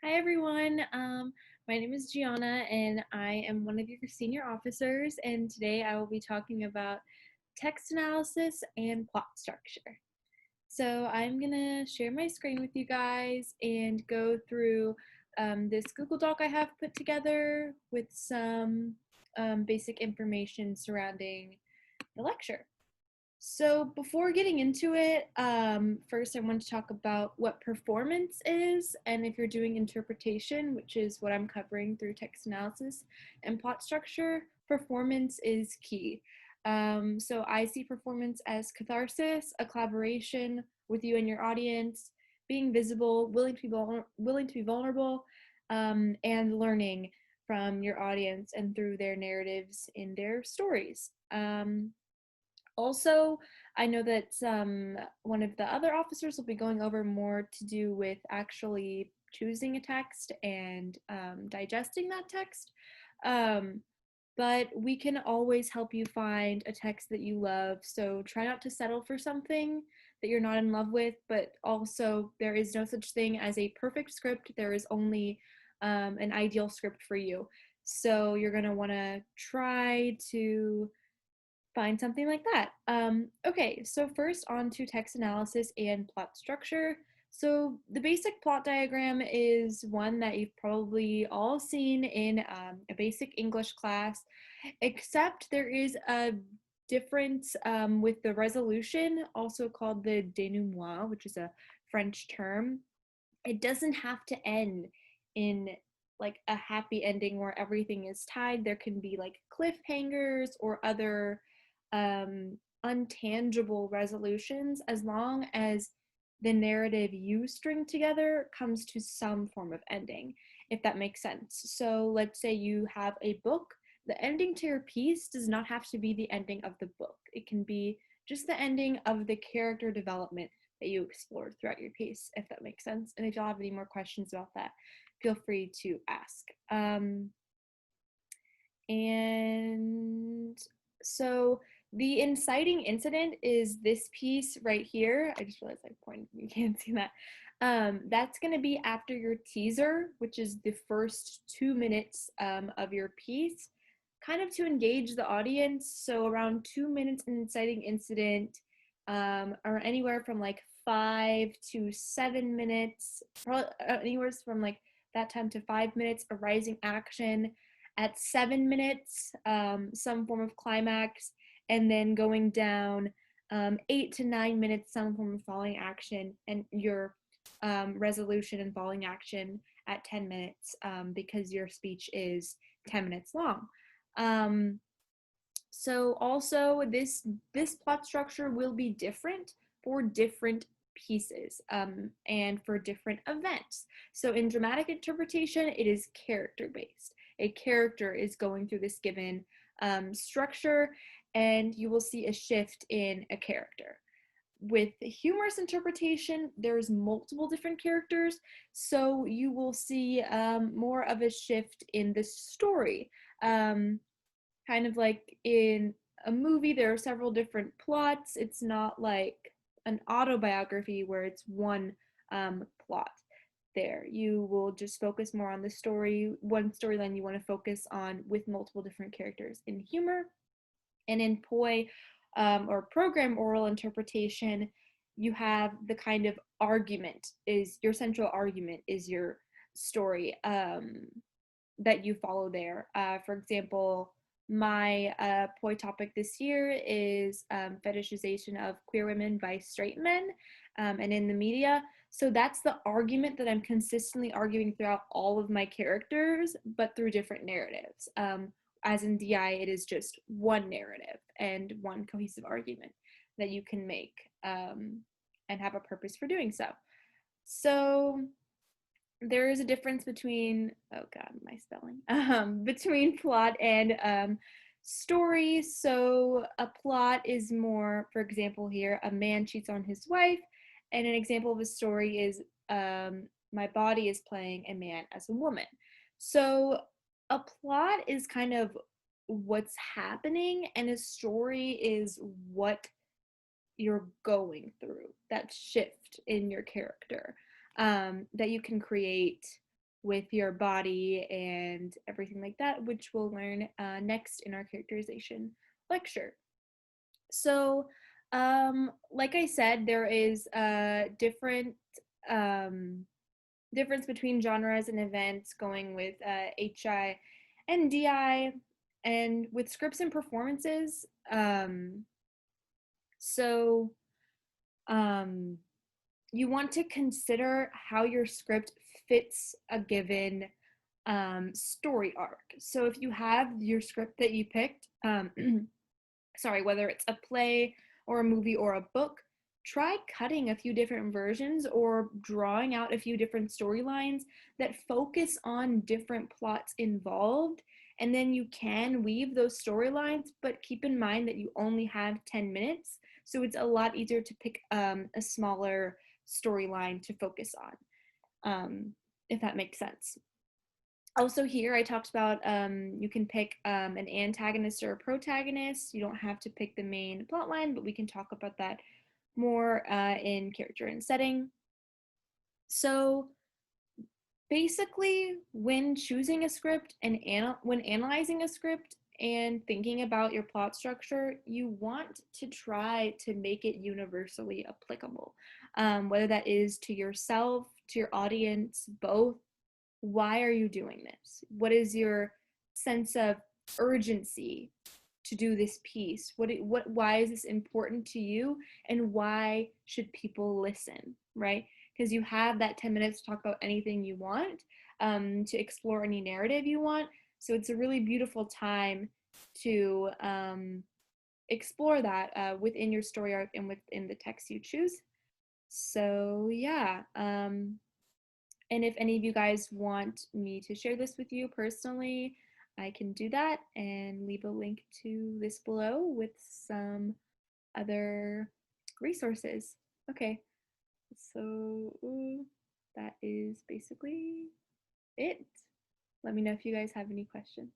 Hi everyone. My name is Gianna and I am one of your senior officers, and today I will be talking about text analysis and plot structure. So I'm gonna share my screen with you guys and go through this Google Doc I have put together with some basic information surrounding the lecture. So before getting into it, first I want to talk about what performance is, and if you're doing interpretation, which is what I'm covering through text analysis and plot structure, performance is key. So I see performance as catharsis, a collaboration with you and your audience, being visible, willing to be vulnerable, and learning from your audience and through their narratives in their stories. Also, I know that one of the other officers will be going over more to do with actually choosing a text and digesting that text. Um, but we can always help you find a text that you love. So try not to settle for something that you're not in love with, but also there is no such thing as a perfect script. There is only an ideal script for you. So you're going to want to try to find something like that. Okay, so first on to text analysis and plot structure. So the basic plot diagram is one that you've probably all seen in a basic English class, except there is a difference with the resolution, also called the denouement, which is a French term. It doesn't have to end in like a happy ending where everything is tied. There can be like cliffhangers or other untangible resolutions, as long as the narrative you string together comes to some form of ending, if that makes sense. So let's say you have a book. The ending to your piece does not have to be the ending of the book. It can be just the ending of the character development that you explored throughout your piece, if that makes sense. And if y'all have any more questions about that, feel free to ask. And so the inciting incident is this piece right here. I just realized I pointed, you can't see that. That's going to be after your teaser, which is the first 2 minutes of your piece, kind of to engage the audience. So around 2 minutes an inciting incident, or anywhere from like 5 to 7 minutes, probably anywhere from like that time to 5 minutes, a rising action. At 7 minutes, some form of climax, and then going down 8 to 9 minutes, some form of falling action, and your resolution and falling action at 10 minutes, because your speech is 10 minutes long. So also this plot structure will be different for different pieces, and for different events. So in dramatic interpretation, it is character based. A character is going through this given structure, and you will see a shift in a character. With humorous interpretation, there's multiple different characters, so you will see more of a shift in the story. Kind of like in a movie, there are several different plots. It's not like an autobiography where it's one plot. There, you will just focus more on the story, one storyline you want to focus on with multiple different characters. In humor and in poi, or program oral interpretation, you have the kind of argument, is your central argument is your story, that you follow there. For example, my poi topic this year is fetishization of queer women by straight men, and in the media. So that's the argument that I'm consistently arguing throughout all of my characters, but through different narratives. As in DI, it is just one narrative and one cohesive argument that you can make, and have a purpose for doing so. So there is a difference between, oh god, my spelling, between plot and story. So a plot is more, for example here, a man cheats on his wife, and an example of a story is my body is playing a man as a woman. So a plot is kind of what's happening, and a story is what you're going through, that shift in your character, that you can create with your body and everything like that, which we'll learn next in our characterization lecture. So, like I said, there is a um, difference between genres and events going with HI and DI, and with scripts and performances. So, um, you want to consider how your script fits a given story arc. So if you have your script that you picked, sorry, whether it's a play or a movie or a book, try cutting a few different versions or drawing out a few different storylines that focus on different plots involved. And then you can weave those storylines, but keep in mind that you only have 10 minutes. So it's a lot easier to pick a smaller storyline to focus on, if that makes sense. Also here I talked about you can pick an antagonist or a protagonist. You don't have to pick the main plot line, but we can talk about that more in character and setting. So basically, when choosing a script and when analyzing a script and thinking about your plot structure, you want to try to make it universally applicable, whether that is to yourself, to your audience, both. Why are you doing this? What is your sense of urgency to do this piece? Why is this important to you? And why should people listen, right? Because you have that 10 minutes to talk about anything you want, to explore any narrative you want. So it's a really beautiful time to explore that within your story arc and within the text you choose. So yeah, and if any of you guys want me to share this with you personally, I can do that and leave a link to this below with some other resources. Okay, so that is basically it. Let me know if you guys have any questions.